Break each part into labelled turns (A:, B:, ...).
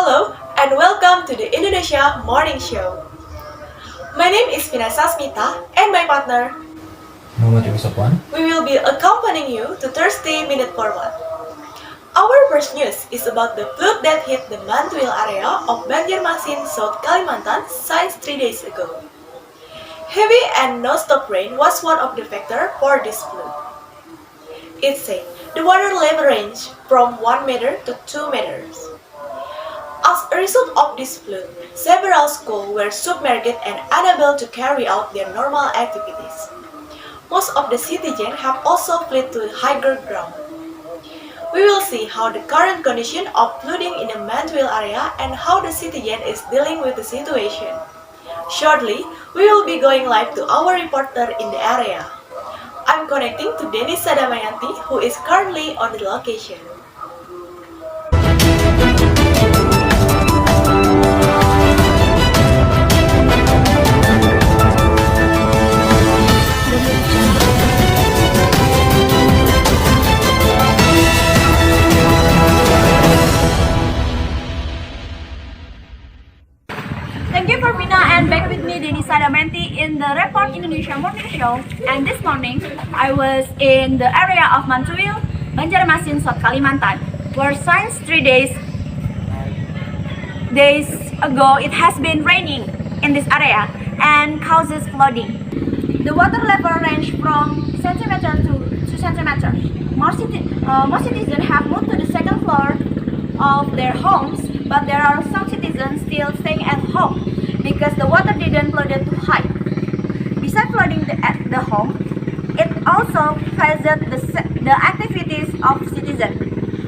A: Hello and welcome to the Indonesia Morning Show. My name is Vina Sasmita and my partner.
B: Shofwan.
A: We will be accompanying you to Thursday Minute Forward. Our first news is about the flood that hit the Mantuil area of Banjarmasin, South Kalimantan since 3 days ago. Heavy and non-stop rain was one of the factors for this flood. It said the water level ranged from 1 meter to 2 meters. As a result of this flood, several schools were submerged and unable to carry out their normal activities. Most of the citizens have also fled to higher ground. We will see how the current condition of flooding in the Mantuil area and how the citizen is dealing with the situation. Shortly, we will be going live to our reporter in the area. I'm connecting to Denissa Damayanti, who is currently on the location.
C: Thank you for Vina and back with me Denissa Damayanti in the Report Indonesia Morning Show. And this morning I was in the area of Mantuil, Banjarmasin, South Kalimantan, where since 3 days ago it has been raining in this area and causes flooding. The water level range from centimeter to 2 centimeters. Most citizens have moved to the second floor of their homes, but there are some citizens still staying at home because the water didn't flooded too high. Besides flooding the home, it also affected the activities of citizens.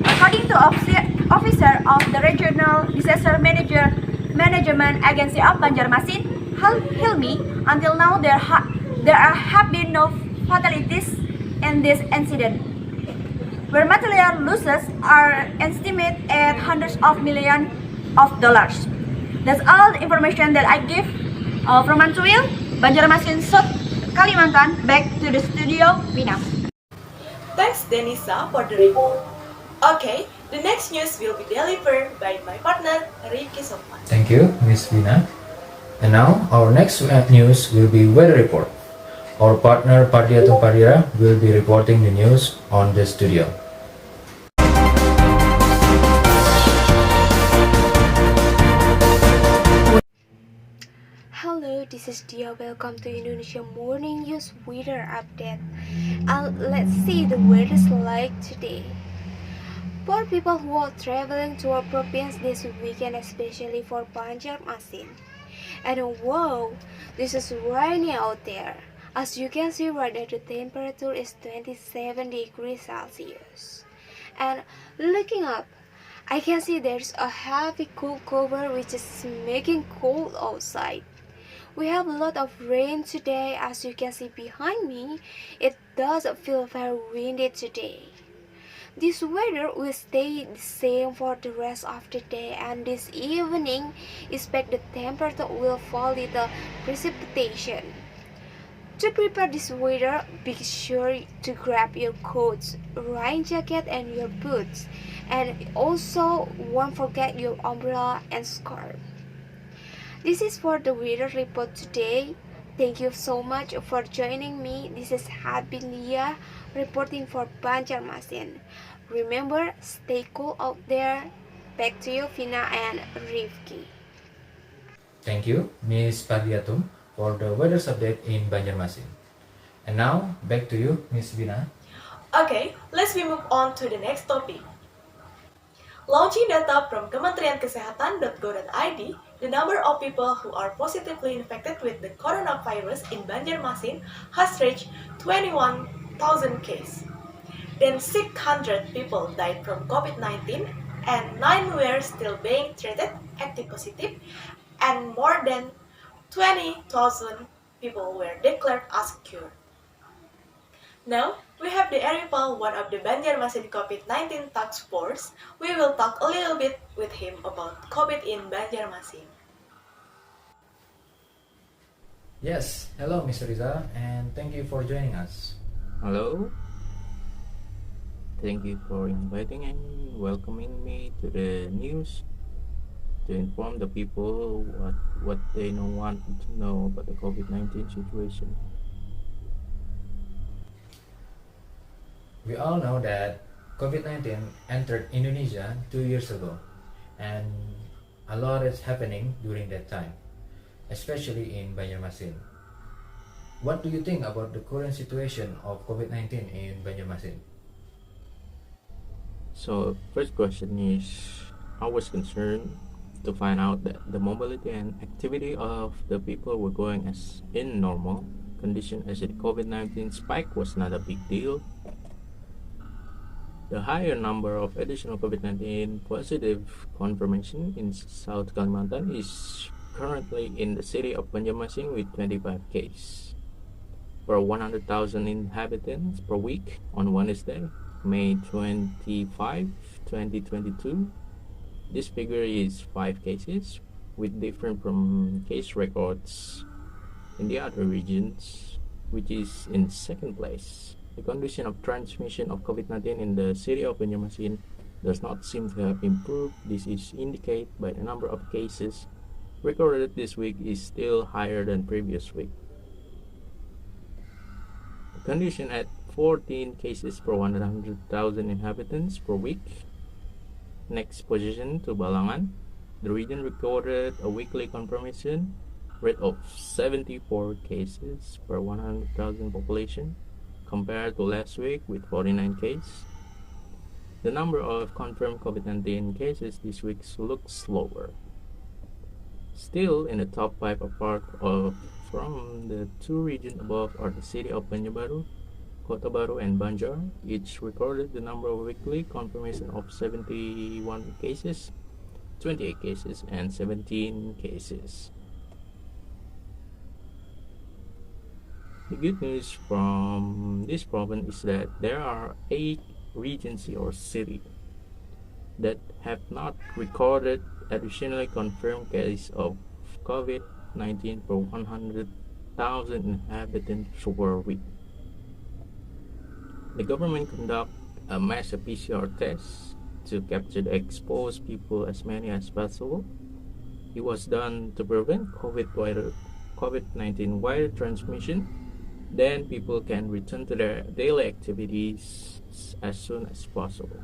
C: According to officer of the Regional Disaster Management Agency of Banjarmasin, Hilmi, until now there have been no fatalities in this incident, where material losses are estimated at hundreds of millions of dollars. That's all the information that I give from Mantuil, Banjarmasin, South Kalimantan. Back to the studio, Vina.
A: Thanks Denissa for the report. Okay, the next news will be delivered by my partner Rifky Shofwan.
B: Thank you, Miss Vina. And now, our next news will be weather report. Our partner Pardiatum Pardiyah will be reporting the news on the studio.
D: Hello, this is Dia. Welcome to Indonesia Morning News Weather Update. Let's see the weather's like today. For people who are traveling to our province this weekend, especially for Banjarmasin. And wow, this is rainy out there. As you can see right there, the temperature is 27 degrees Celsius. And looking up, I can see there's a heavy cool cover which is making cold outside. We have a lot of rain today. As you can see behind me, it does feel very windy today. This weather will stay the same for the rest of the day, and this evening expect the temperature will fall little precipitation. To prepare this weather, be sure to grab your coats, rain jacket and your boots, and also won't forget your umbrella and scarf. This is for the weather report today. Thank you so much for joining me. This is Lia reporting for Banjarmasin. Remember, stay cool out there. Back to you, Vina and Rifky.
B: Thank you, Miss Pardiatum, for the weather update in Banjarmasin. And now, back to you, Miss Vina.
A: Okay, let's move on to the next topic. Launching data from Kementerian Kesehatan.go.id, the number of people who are positively infected with the coronavirus in Banjarmasin has reached 21,000 cases. Then 600 people died from COVID-19 and 9 were still being treated active positive, and more than 20,000 people were declared as cured. Now, we have the Arifal, one of the Banjarmasin COVID-19 task force. We will talk a little bit with him about COVID in Banjarmasin.
B: Yes, hello, Mr. Rizal, and thank you for joining us.
E: Hello. Thank you for inviting and welcoming me to the news.
B: to inform the people what they don't want to know about the COVID-19 situation. We all know that COVID-19 entered Indonesia 2 years ago, and a lot is happening during that time, especially in Banjarmasin. What do you think about the current situation of COVID-19 in Banjarmasin? So, first question is, I was concerned to find out that the mobility and activity of the people were going as in normal condition, as the COVID-19 spike was not a big deal. The higher number of additional COVID-19 positive confirmation in South Kalimantan is currently in the city of Banjarmasin with 25 cases per 100,000 inhabitants per week on Wednesday, May 25, 2022. This figure is 5 cases, with different from case records in the other regions, which is in second place. The condition of transmission of COVID-19 in the city of Banjarmasin does not seem to have improved. This is indicated by the number of cases recorded this week is still higher than previous week. The condition at 14 cases per 100,000 inhabitants per week. Next position to Balangan. The region recorded a weekly confirmation rate of 74 cases per 100,000 population, compared to last week with 49 cases. The number of confirmed COVID-19 cases this week looks lower. Still in the top 5 apart from the 2 regions above are the city of Banjarbaru, Kota Baru and Banjar. Each recorded the number of weekly confirmation of 71 cases, 28 cases and 17 cases. The good news from this province is that there are 8 regions or cities that have not recorded additionally confirmed cases of COVID-19 per 100,000 inhabitants per week. The government conducted a mass PCR test to capture the exposed people as many as possible. It was done to prevent COVID-19 viral transmission. Then people can return to their daily activities as soon as possible.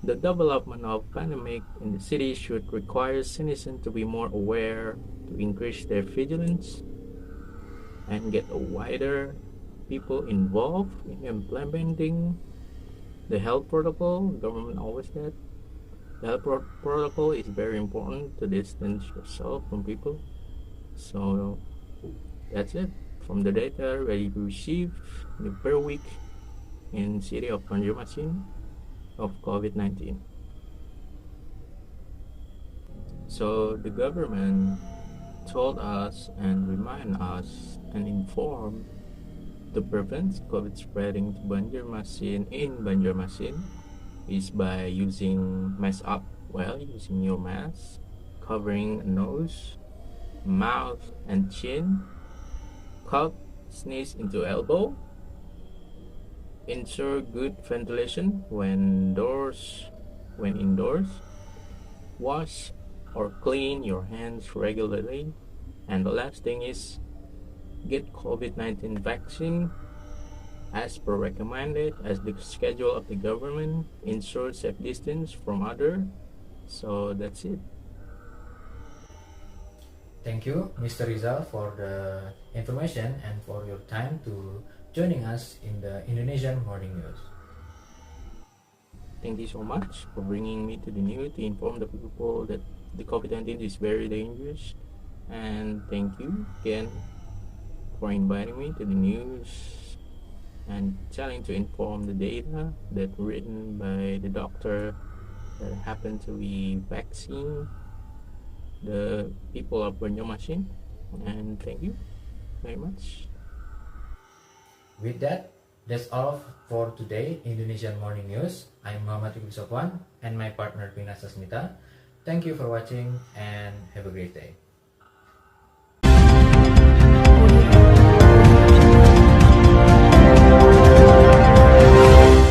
B: The development of pandemic in the city should require citizens to be more aware, to increase their vigilance, and get a wider people involved in implementing the health protocol. Government always said the health protocol is very important to distance yourself from people. So that's it. From the data we receive per week in city of Banjarmasin of COVID-19. So the government told us and remind us and inform to prevent COVID spreading to Banjarmasin in Banjarmasin is by using mask up, using your mask, covering nose, mouth and chin, cough, sneeze into elbow, ensure good ventilation when indoors, wash or clean your hands regularly, and the last thing is get COVID-19 vaccine as per recommended as the schedule of the government, ensure safe distance from other. So that's it. Thank you, Mr. Rizal, for the information and for your time to joining us in the Indonesian Morning News. Thank you so much for bringing me to the news to inform the people that the COVID-19 is very dangerous. And thank you again for inviting me to the news and telling to inform the data that written by the doctor that happened to be vaccine the people of Banjarmasin. And thank you very much. With that, that's all for today Indonesian Morning News. I'm Muhammad Shofwan and my partner Vina Sasmita. Thank you for watching and have a great day.